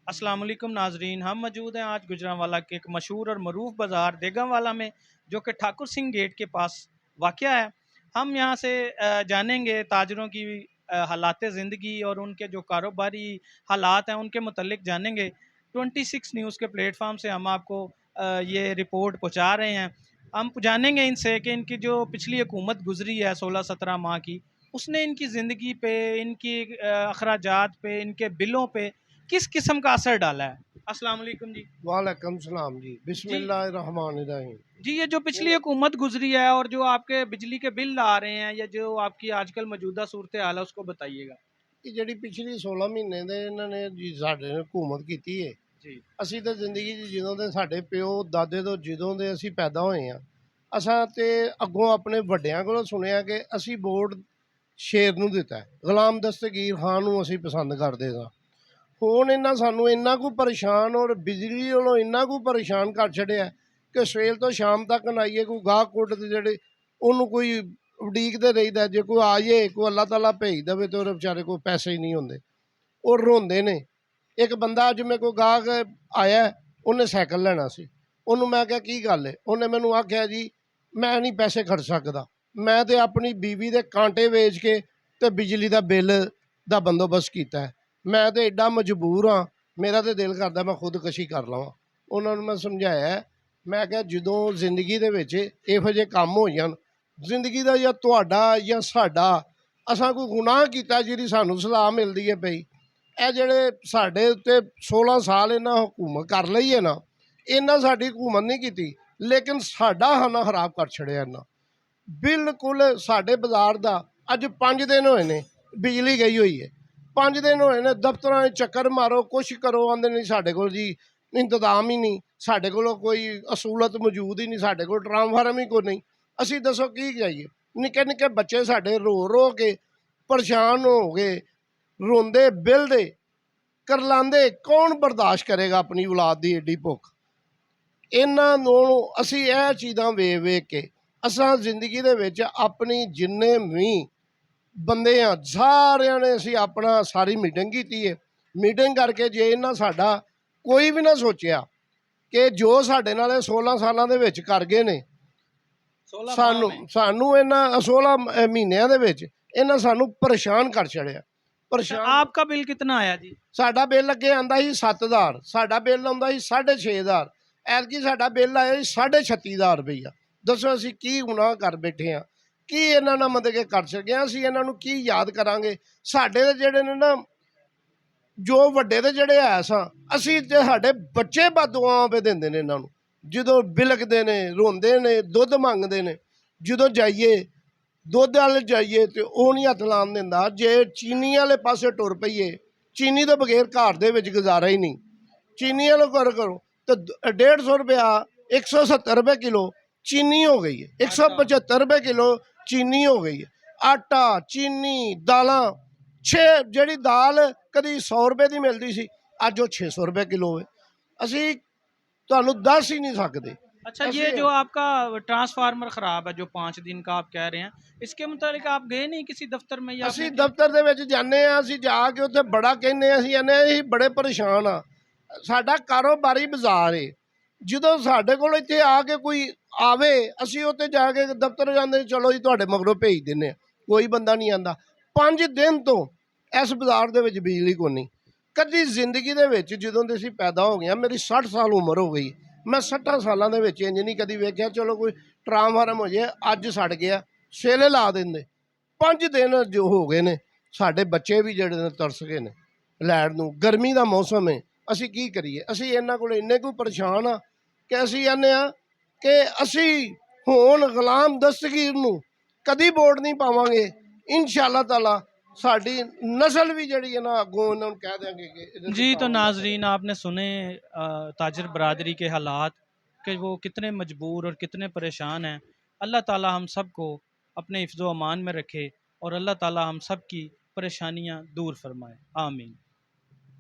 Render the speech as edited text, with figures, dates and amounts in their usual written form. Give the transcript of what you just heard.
अस्सलाम वालेकुम नाजरीन, हम मौजूद हैं आज गुजरांवाला के एक मशहूर और मरूफ बाज़ार देगमवाला में, जो कि ठाकुर सिंह गेट के पास वाक़या है। हम यहाँ से जानेंगे ताजरों की हालात ज़िंदगी और उनके जो कारोबारी हालात हैं उनके मुतल्लिक जानेंगे। 26 न्यूज़ के प्लेटफार्म से हम आपको ये रिपोर्ट पहुँचा रहे हैं। हम जानेंगे इनसे कि इनकी जो पिछली हुकूमत गुजरी है 16-17 माह की, उसने इनकी ज़िंदगी पे, इनकी अखराजात पे, इनके बिलों पे किस किस्म का असर डाला है। अस्सलाम वालेकुम जी। वालेकुम सलाम जी। जी बिस्मिल्लाहिर्रहमानिर्रहीम। जी, ये जो पिछली हुकूमत गुजरी है और जो आपके बिजली के बिल आ रहे हैं या जो आपकी आजकल मौजूदा सूरत हाल है उसको बताइएगा। ਇਹ ਜਿਹੜੀ ਪਿਛਲੀ 16 ਮਹੀਨੇ ਦੇ ਇਹਨਾਂ ਨੇ ਜੀ ਸਾਡੇ ਨੇ ਹਕੂਮਤ ਕੀਤੀ ਏ। ਜੀ ਅਸੀਂ ਤਾਂ ਜ਼ਿੰਦਗੀ 'ਚ ਜਦੋਂ ਦੇ ਸਾਡੇ ਪਿਓ ਦਾਦੇ ਤੋਂ ਜਦੋਂ ਦੇ ਅਸੀਂ ਪੈਦਾ ਹੋਏ ਆ, ਅਸਾਂ ਤੇ ਅੱਗੋਂ ਆਪਣੇ ਵੱਡਿਆਂ ਕੋਲੋਂ ਸੁਣਿਆ ਕਿ ਅਸੀਂ ਵੋਟ ਸ਼ੇਰ ਨੂੰ ਦਿੱਤਾ ਹੈ। ਗੁਲਾਮ ਦਸਤਗੀਰ ਖਾਨ ਨੂੰ ਅਸੀਂ ਪਸੰਦ ਕਰਦੇ ਸਾਂ। ਹੁਣ ਇਹਨਾਂ ਸਾਨੂੰ ਇੰਨਾ ਕੁ ਪਰੇਸ਼ਾਨ ਔਰ ਬਿਜਲੀ ਵੱਲੋਂ ਇੰਨਾ ਕੁ ਪਰੇਸ਼ਾਨ ਕਰ ਛੱਡਿਆ ਕਿ ਸਵੇਰ ਤੋਂ ਸ਼ਾਮ ਤੱਕ ਨਾਈਏ ਕੋਈ ਗਾਹ ਕੁੱਟ ਦੇ ਜਿਹੜੇ ਉਹਨੂੰ ਕੋਈ ਉਡੀਕਦੇ ਰਹੀਦਾ, ਜੇ ਕੋਈ ਆ ਜਾਏ ਕੋਈ ਅੱਲਾਹ ਤਾਲਾ ਭੇਜ ਦੇਵੇ ਤੇ ਉਹਦੇ ਵਿਚਾਰੇ ਕੋਲ ਪੈਸੇ ਹੀ ਨਹੀਂ ਹੁੰਦੇ, ਉਹ ਰੋਂਦੇ ਨੇ। ਇੱਕ ਬੰਦਾ ਅੱਜ ਮੇਰੇ ਕੋਲ ਗਾਹਕ ਆਇਆ, ਉਹਨੇ ਸਾਈਕਲ ਲੈਣਾ ਸੀ। ਉਹਨੂੰ ਮੈਂ ਕਿਹਾ ਕੀ ਗੱਲ ਹੈ, ਉਹਨੇ ਮੈਨੂੰ ਆਖਿਆ ਜੀ ਮੈਂ ਨਹੀਂ ਪੈਸੇ ਖਰਚ ਸਕਦਾ, ਮੈਂ ਤੇ ਆਪਣੀ ਬੀਵੀ ਦੇ ਕਾਂਟੇ ਵੇਚ ਕੇ ਤੇ ਬਿਜਲੀ ਦਾ ਬਿੱਲ ਦਾ ਬੰਦੋਬਸਤ ਕੀਤਾ ਹੈ। ਮੈਂ ਤੇ ਐਡਾ ਮਜਬੂਰ ਹਾਂ, ਮੇਰਾ ਤੇ ਦਿਲ ਕਰਦਾ ਮੈਂ ਖੁਦਕੁਸ਼ੀ ਕਰ ਲਵਾਂ। ਉਹਨਾਂ ਨੂੰ ਮੈਂ ਸਮਝਾਇਆ, ਮੈਂ ਕਿਹਾ ਜਦੋਂ ਜ਼ਿੰਦਗੀ ਦੇ ਵਿੱਚ ਇਹੋ ਜਿਹੇ ਕੰਮ ਹੋ ਜਾਣ, ਜ਼ਿੰਦਗੀ ਦਾ ਜਾਂ ਤੁਹਾਡਾ ਜਾਂ ਸਾਡਾ, ਅਸਾਂ ਕੋਈ ਗੁਨਾਹ ਕੀਤਾ ਜਿਹੜੀ ਸਾਨੂੰ ਸਜ਼ਾ ਮਿਲਦੀ ਹੈ ਪਈ। ਇਹ ਜਿਹੜੇ ਸਾਡੇ ਉੱਤੇ 16 ਸਾਲ ਇਹਨਾਂ ਹਕੂਮਤ ਕਰ ਲਈ ਹੈ ਨਾ, ਇਹਨਾਂ ਸਾਡੀ ਹਕੂਮਤ ਨਹੀਂ ਕੀਤੀ, ਲੇਕਿਨ ਸਾਡਾ ਖਾਨਾ ਖਰਾਬ ਕਰ ਛੜਿਆ ਇਹਨਾਂ। ਬਿਲਕੁਲ ਸਾਡੇ ਬਾਜ਼ਾਰ ਦਾ ਅੱਜ 5 ਦਿਨ ਹੋਏ ਨੇ ਬਿਜਲੀ ਗਈ ਹੋਈ ਹੈ। 5 ਦਿਨ ਹੋਏ ਨੇ, ਦਫ਼ਤਰਾਂ 'ਚ ਚੱਕਰ ਮਾਰੋ, ਕੁਛ ਕਰੋ, ਆਂਦੇ ਨਹੀਂ ਸਾਡੇ ਕੋਲ ਜੀ ਇੰਤਜ਼ਾਮ ਹੀ ਨਹੀਂ, ਸਾਡੇ ਕੋਲ ਕੋਈ ਅਸੂਲਤ ਮੌਜੂਦ ਹੀ ਨਹੀਂ, ਸਾਡੇ ਕੋਲ ਟਰਾਂਸਫਾਰਮ ਹੀ ਕੋਈ ਨਹੀਂ। ਅਸੀਂ ਦੱਸੋ ਕੀ ਜਾਈਏ। ਨਿੱਕੇ ਨਿੱਕੇ ਬੱਚੇ ਸਾਡੇ ਰੋ ਰੋ ਕੇ ਪਰੇਸ਼ਾਨ ਹੋ ਗਏ, ਰੋਂਦੇ ਬਿਲਦੇ ਕਰਲਾਉਂਦੇ। ਕੌਣ ਬਰਦਾਸ਼ਤ ਕਰੇਗਾ ਆਪਣੀ ਔਲਾਦ ਦੀ ਐਡੀ ਭੁੱਖ। ਇਹਨਾਂ ਨੂੰ ਅਸੀਂ ਇਹ ਚੀਜ਼ਾਂ ਵੇਖ ਵੇਖ ਕੇ ਅਸਾਂ ਜ਼ਿੰਦਗੀ ਦੇ ਵਿੱਚ ਆਪਣੀ ਜਿੰਨੇ ਵੀ ਬੰਦੇ ਆ ਸਾਰਿਆਂ ਨੇ ਅਸੀਂ ਆਪਣਾ ਸਾਰੀ ਮੀਟਿੰਗ ਕੀਤੀ ਹੈ। ਮੀਟਿੰਗ ਕਰਕੇ ਜੇ ਇਹਨਾਂ ਸਾਡਾ ਕੋਈ ਵੀ ਨਾ ਸੋਚਿਆ ਕਿ ਜੋ ਸਾਡੇ ਨਾਲ ਇਹ 16 ਸਾਲਾਂ ਦੇ ਵਿੱਚ ਕਰ ਗਏ ਨੇ, 16 ਸਾਨੂੰ ਇਹਨਾਂ 16 ਮਹੀਨਿਆਂ ਦੇ ਵਿੱਚ ਇਹਨਾਂ ਸਾਨੂੰ ਪਰੇਸ਼ਾਨ ਕਰ ਛੜਿਆ। ਪਰੇਸ਼ਾਨ। आपका बिल कितना आया जी? ਸਾਡਾ ਬਿੱਲ ਅੱਗੇ ਆਉਂਦਾ ਸੀ 7000, ਸਾਡਾ ਬਿੱਲ ਆਉਂਦਾ ਸੀ 6500। ਐਤਕੀ ਸਾਡਾ ਬਿੱਲ ਆਇਆ ਸੀ 36000 ਰੁਪਈਆ। ਦੱਸੋ ਅਸੀਂ ਕੀ ਗੁਨਾਹ ਕਰ ਬੈਠੇ ਹਾਂ, ਕੀ ਇਹਨਾਂ ਨਾਲ ਮਤਲਬ ਕਿ ਕਰ ਸਕੇ। ਅਸੀਂ ਇਹਨਾਂ ਨੂੰ ਕੀ ਯਾਦ ਕਰਾਂਗੇ। ਸਾਡੇ ਦੇ ਜਿਹੜੇ ਨੇ ਨਾ, ਜੋ ਵੱਡੇ ਦੇ ਜਿਹੜੇ ਹੈ ਸਾਂ ਅਸੀਂ, ਤੇ ਸਾਡੇ ਬੱਚੇ ਬਦਦੁਆਵਾਂ ਪੇ ਦਿੰਦੇ ਨੇ ਇਹਨਾਂ ਨੂੰ। ਜਦੋਂ ਬਿਲਕਦੇ ਨੇ, ਰੋਂਦੇ ਨੇ, ਦੁੱਧ ਮੰਗਦੇ ਨੇ। ਜਦੋਂ ਜਾਈਏ ਦੁੱਧ ਵਾਲੇ ਜਾਈਏ ਤੇ ਉਹ ਨਹੀਂ ਹੱਥ ਲਾਉਣ ਦਿੰਦਾ। ਜੇ ਚੀਨੀ ਵਾਲੇ ਪਾਸੇ ਟੁਰ ਪਈਏ, ਚੀਨੀ ਤੋਂ ਬਗੈਰ ਘਰ ਦੇ ਵਿੱਚ ਗੁਜ਼ਾਰਾ ਹੀ ਨਹੀਂ। ਚੀਨੀ ਵਾਲੇ ਕਰੋ ਤਾਂ 150 ਰੁਪਇਆ, 170 ਰੁਪਏ ਕਿਲੋ ਚੀਨੀ ਹੋ ਗਈ ਹੈ, 175 ਰੁਪਏ ਕਿਲੋ ਚੀਨੀ ਹੋ ਗਈ ਹੈ। ਆਟਾ, ਚੀਨੀ, ਦਾਲਾਂ, ਜਿਹੜੀ ਦਾਲ ਕਦੀ 100 ਰੁਪਏ ਦੀ ਮਿਲਦੀ ਸੀ, ਅੱਜ ਉਹ 600 ਰੁਪਏ ਕਿਲੋ ਹੈ। ਅਸੀਂ ਤੁਹਾਨੂੰ ਦੱਸ ਹੀ ਨਹੀਂ ਸਕਦੇ। अच्छा, ये जो आपका ट्रांसफार्मर ख़राब है जो 5 दिन का आप कह रहे हैं, इसके मुताबिक आप गए नहीं किसी दफ्तर में? या ਅਸੀਂ ਦਫ਼ਤਰ ਦੇ ਵਿੱਚ ਜਾਂਦੇ ਹਾਂ, ਅਸੀਂ ਜਾ ਕੇ ਉੱਥੇ ਬੜਾ ਕਹਿੰਦੇ ਹਾਂ, ਅਸੀਂ ਕਹਿੰਦੇ ਅਸੀਂ ਬੜੇ ਪਰੇਸ਼ਾਨ ਆ, ਸਾਡਾ ਕਾਰੋਬਾਰੀ ਬਾਜ਼ਾਰ ਏ। ਜਦੋਂ ਸਾਡੇ ਕੋਲ ਇੱਥੇ ਆ ਕੇ ਕੋਈ ਆਵੇ, ਅਸੀਂ ਉੱਥੇ ਜਾ ਕੇ ਦਫ਼ਤਰ ਜਾਂਦੇ, ਚਲੋ ਜੀ ਤੁਹਾਡੇ ਮਗਰੋਂ ਭੇਜ ਦਿੰਦੇ ਹਾਂ, ਕੋਈ ਬੰਦਾ ਨਹੀਂ ਆਂਦਾ। 5 ਦਿਨ ਤੋਂ ਇਸ ਬਾਜ਼ਾਰ ਦੇ ਵਿੱਚ ਬਿਜਲੀ ਕੋਈ ਨਹੀਂ। ਕਦੀ ਜ਼ਿੰਦਗੀ ਦੇ ਵਿੱਚ ਜਦੋਂ ਦੇ ਅਸੀਂ ਪੈਦਾ ਹੋ ਗਏ ਹਾਂ, ਮੇਰੀ 60 ਸਾਲ ਉਮਰ ਹੋ ਗਈ, ਮੈਂ 60 ਸਾਲਾਂ ਦੇ ਵਿੱਚ ਇੰਜ ਨਹੀਂ ਕਦੀ ਵੇਖਿਆ ਚਲੋ ਕੋਈ ਟਰਾਂਸਫਾਰਮ ਹੋ ਜਾਏ ਅੱਜ ਸੜ ਗਿਆ ਛੇਲੇ ਲਾ ਦਿੰਦੇ। 5 ਦਿਨ ਜੋ ਹੋ ਗਏ ਨੇ, ਸਾਡੇ ਬੱਚੇ ਵੀ ਜਿਹੜੇ ਨੇ ਤਰਸ ਗਏ ਨੇ ਲੈਟ ਨੂੰ। ਗਰਮੀ ਦਾ ਮੌਸਮ ਹੈ, ਅਸੀਂ ਕੀ ਕਰੀਏ। ਅਸੀਂ ਇਹਨਾਂ ਕੋਲ ਇੰਨੇ ਕੁ ਪਰੇਸ਼ਾਨ ਆ ਕਿ ਅਸੀਂ ਕਹਿੰਦੇ ਹਾਂ ਕਿ ਅਸੀਂ ਹੁਣ ਗੁਲਾਮ ਦਸਤਗੀਰ ਨੂੰ ਕਦੀ ਵੋਟ ਨਹੀਂ ਪਾਵਾਂਗੇ। इंशा अल्लाह ताला साड़ी नस्ल भी जड़ी है ना अगों इन्होंने कह देंगे कि जी। तो नाजरीन, आपने सुने ताजर बरादरी के हालात कि वो कितने मजबूर और कितने परेशान हैं। अल्लाह ताला हम सब को अपने हिफ्ज़ो अमान में रखे और अल्लाह ताला हम सब की परेशानियां दूर फरमाए। आमीन।